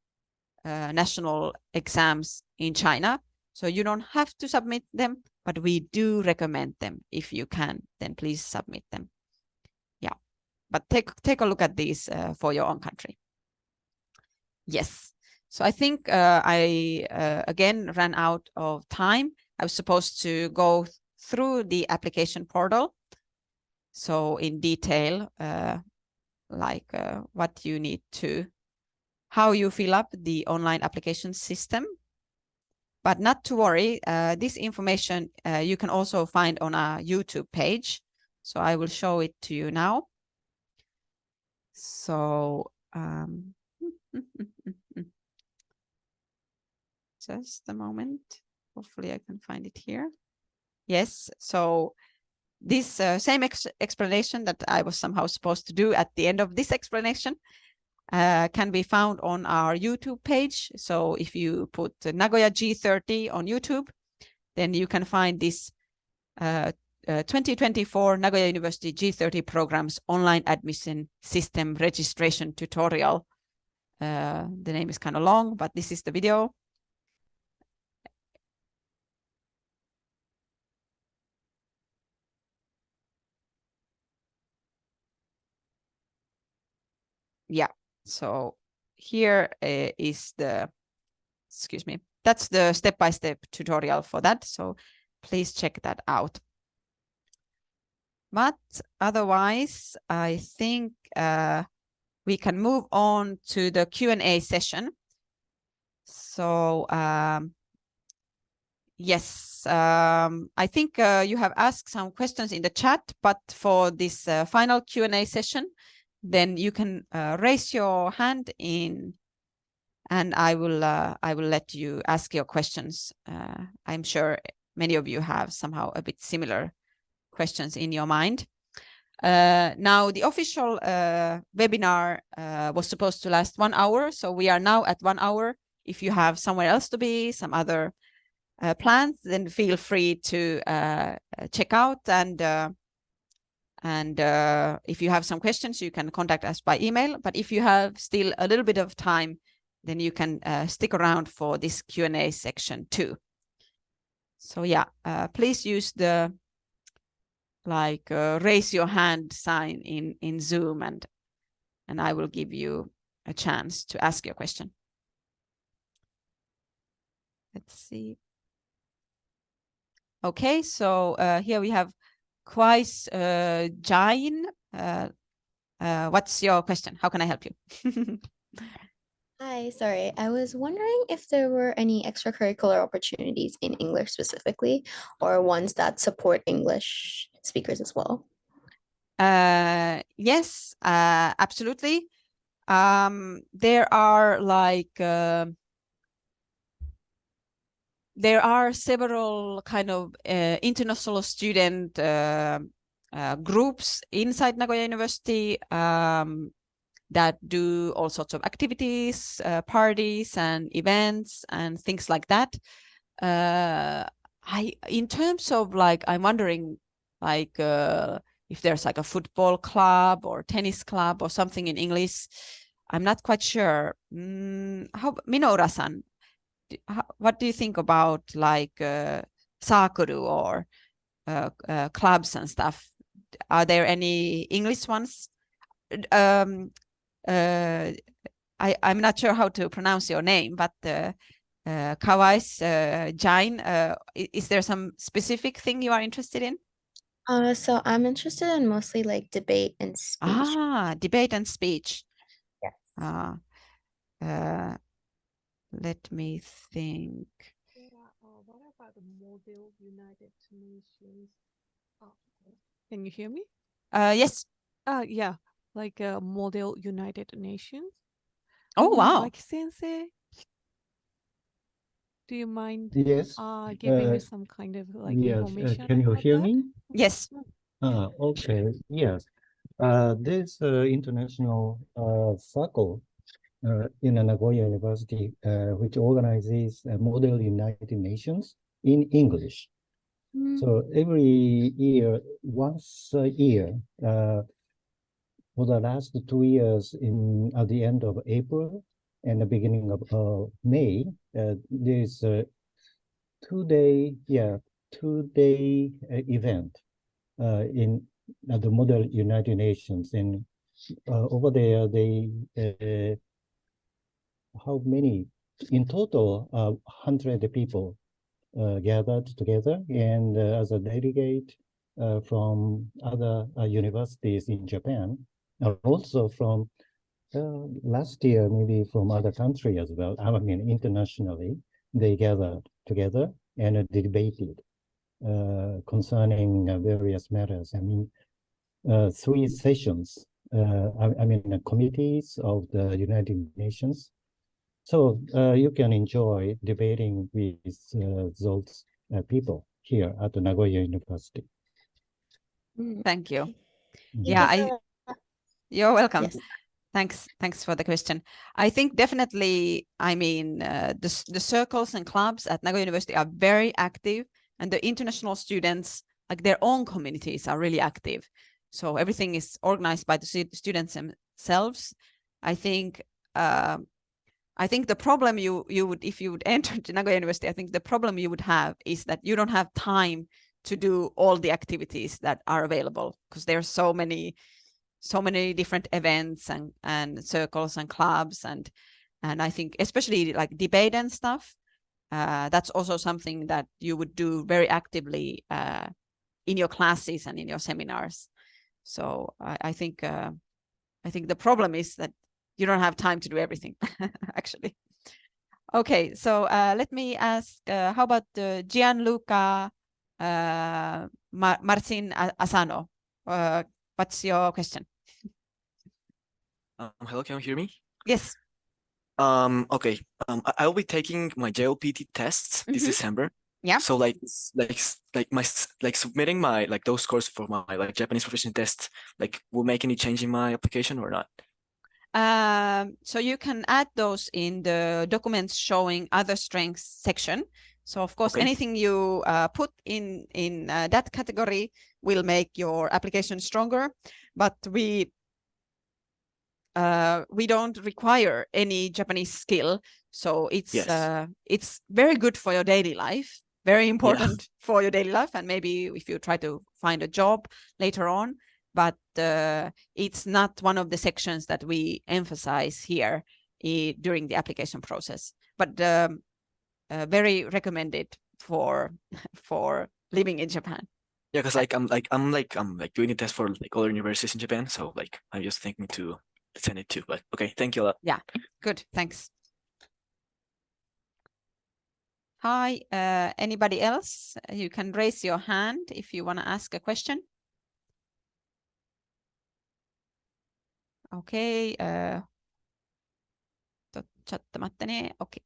national exams in China. So you don't have to submit them, but we do recommend them. If you can, then please submit them. Yeah, but take a look at these for your own country. Yes. So I think I again ran out of time. I was supposed to go through the application portal. So in detail, like what you need to, how you fill up the online application system. But not to worry, this information you can also find on our YouTube page. So I will show it to you now. So just a moment. Hopefully I can find it here. Yes, so this same explanation that I was somehow supposed to do at the end of this explanation can be found on our YouTube page. So if you put Nagoya G30 on YouTube, then you can find this 2024 Nagoya University G30 programs online admission system registration tutorial. The name is kind of long, but this is the video. Yeah, so here is the, excuse me, that's the step-by-step tutorial for that. So please check that out. But otherwise, I think we can move on to the Q&A session. So yes, I think you have asked some questions in the chat, but for this final Q&A session, then you can raise your hand in, and I will let you ask your questions. I'm sure many of you have somehow a bit similar questions in your mind. Now the official webinar was supposed to last 1 hour, so we are now at 1 hour. If you have somewhere else to be, some other plans, then feel free to check out, and if you have some questions, you can contact us by email. But if you have still a little bit of time, then you can stick around for this Q&A section too. So yeah, please use the raise your hand sign in Zoom, and I will give you a chance to ask your question. Let's see. Okay, so here we have Kwais Jain. What's your question? How can I help you? Hi, sorry. I was wondering if there were any extracurricular opportunities in English specifically, or ones that support English speakers as well. Yes, absolutely. There are several kind of international student groups inside Nagoya University that do all sorts of activities, parties and events and things like that. In terms of I'm wondering if there's like a football club or tennis club or something in English. I'm not quite sure. How, Minoura-san, what do you think about sakuru or clubs and stuff? Are there any English ones? I'm not sure how to pronounce your name, but Kawais Jain, is there some specific thing you are interested in? So I'm interested in mostly like debate and speech. Debate and speech. Yes. Let me think. What about the Model United Nations? Can you hear me? Yes. Yeah, like Model United Nations. Oh, wow. Mike Sensei, do you mind Yes. giving me some kind of yes. information? Can you about hear that? me? Yes. Okay. Yes. There's international circle in Nagoya University, which organizes Model United Nations in English. So every year, once a year, for the last 2 years at the end of April and the beginning of May, there's a two-day event in the Model United Nations. And over there, they how many? In total, 100 people gathered together, and as a delegate from other universities in Japan, also from last year, maybe from other countries as well. I mean, internationally, they gathered together and debated concerning various matters. I mean, 3 sessions. I mean, committees of the United Nations. So you can enjoy debating with those people here at the Nagoya University. Thank you. Thank Yeah, you for that. you're welcome. Yes. Thanks for the question. I think definitely, I mean, the circles and clubs at Nagoya University are very active, and the international students, like their own communities, are really active. So everything is organized by the students themselves. I think the problem you would, if you would enter to Nagoya University, I think the problem you would have is that you don't have time to do all the activities that are available, because there are so many different events and circles and clubs, and I think especially like debate and stuff, that's also something that you would do very actively in your classes and in your seminars. So I think the problem is that you don't have time to do everything, actually. Okay, so let me ask, how about Gianluca Marcin Asano? What's your question? Hello, can you hear me? Yes. Okay. I'll be taking my JLPT tests this December. Yeah. So submitting my those scores for my Japanese proficiency test will make any change in my application or not? So you can add those in the documents showing other strengths section. So of course, anything you put in that category will make your application stronger, but we don't require any Japanese skill. So it's very good for your daily life, very important for your daily life, and maybe if you try to find a job later on. But it's not one of the sections that we emphasize here during the application process. But very recommended for living in Japan. Yeah, because I'm doing the test for other universities in Japan, so I'm just thinking to send it to. But okay, thank you a lot. Yeah, good, thanks. Hi, anybody else? You can raise your hand if you want to ask a question. Okay, okay.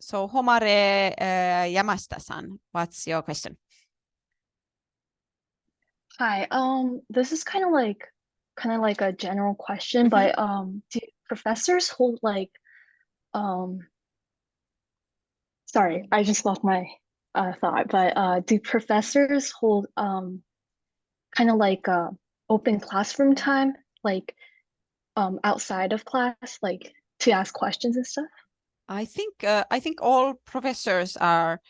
So Homare Yamashita-san, what's your question? Hi, this is kind of like a general question, but do professors hold sorry, I just lost my thought, but do professors hold kind of open classroom time, outside of class, to ask questions and stuff? I think all professors are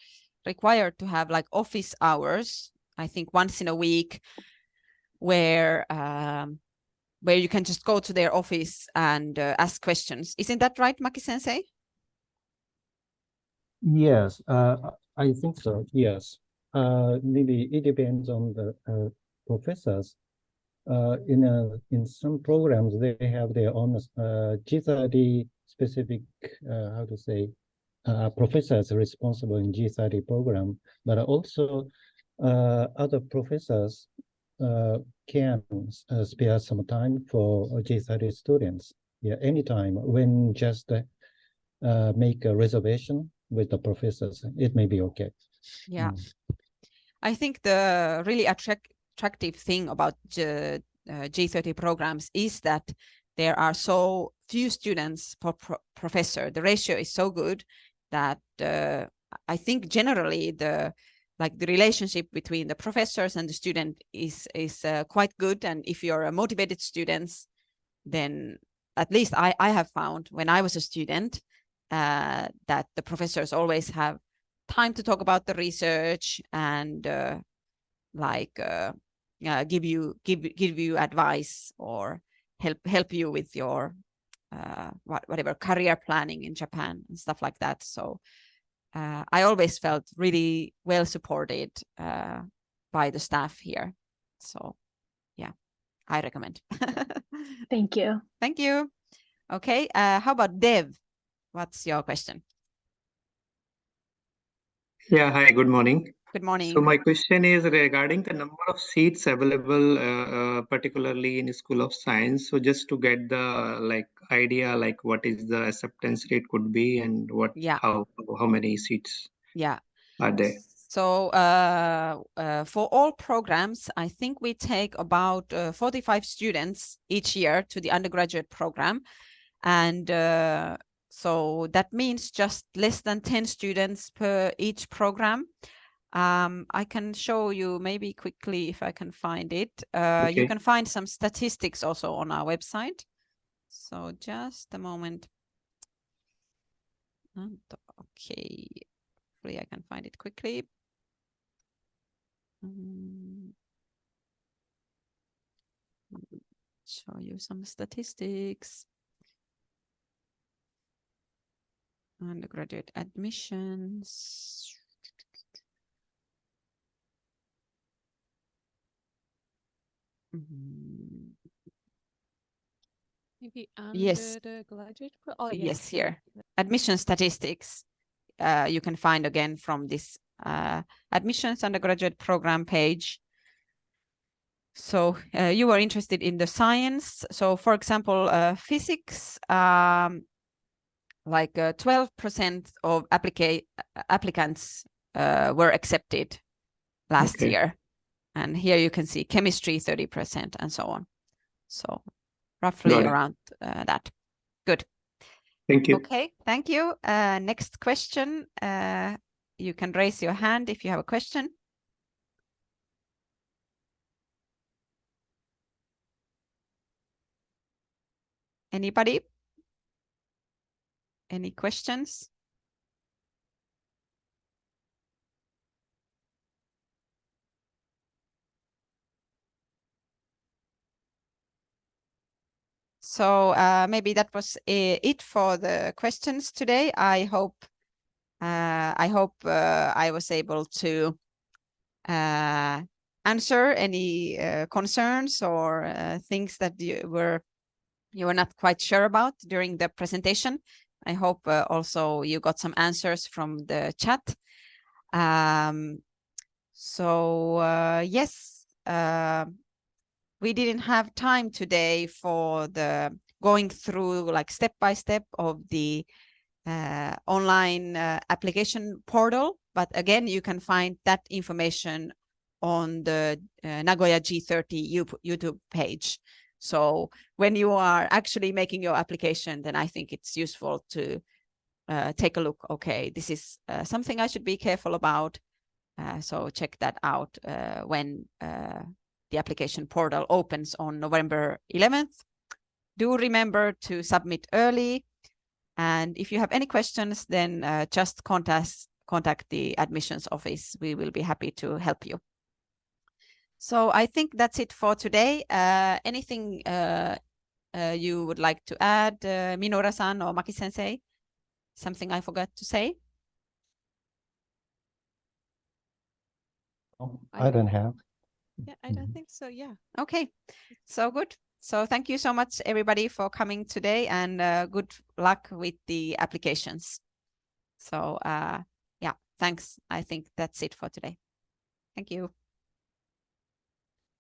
required to have office hours, I think once in a week, where you can just go to their office and ask questions. Isn't that right, Maki-sensei? Yes, I think so. Yes, maybe it depends on the professors. In some programs, they have their own G30 specific, how to say, professors responsible in G30 program, but also other professors can spare some time for G30 students. Yeah, anytime when just make a reservation with the professors, it may be okay. Yeah, I think the really attractive thing about G30 programs is that there are so few students per professor. The ratio is so good that I think generally the relationship between the professors and the student is quite good. And if you're a motivated student, then at least I have found when I was a student that the professors always have time to talk about the research and give you advice or help you with your whatever career planning in Japan and stuff like that. So I always felt really well supported by the staff here. So yeah, I recommend. Thank you. Thank you. Okay, how about Dev? What's your question? Yeah, hi, good morning. Good morning. So my question is regarding the number of seats available, particularly in School of Science. So just to get the idea, what is the acceptance rate could be and how many seats are there? So for all programs, I think we take about 45 students each year to the undergraduate program. And so that means just less than 10 students per each program. I can show you maybe quickly if I can find it. You can find some statistics also on our website. So just a moment. Okay, hopefully I can find it quickly. Show you some statistics. Undergraduate admissions. Maybe Yes. undergraduate. Oh, yes, here. Admission statistics. You can find again from this admissions undergraduate program page. So you are interested in the science. So for example, physics, like 12% of applicants were accepted last year. And here you can see chemistry 30% and so on. So roughly around that. Good. Thank you. Okay, thank you. Next question. You can raise your hand if you have a question. Anybody? Any questions? So maybe that was it for the questions today. I hope I was able to answer any concerns or things that you were not quite sure about during the presentation. I hope also you got some answers from the chat. Yes, we didn't have time today for the going through like step by step of the online application portal. But again, you can find that information on the Nagoya G30 YouTube page. So when you are actually making your application, then I think it's useful to take a look. Okay, this is something I should be careful about. So check that out when the application portal opens on November 11th. Do remember to submit early. And if you have any questions, then just contact the admissions office. We will be happy to help you. So I think that's it for today. Anything you would like to add, Minora-san or Maki-sensei? Something I forgot to say? I don't have. Yeah, I don't think so. Yeah. Okay, so good. So thank you so much, everybody, for coming today, and good luck with the applications. So yeah, thanks. I think that's it for today. Thank you.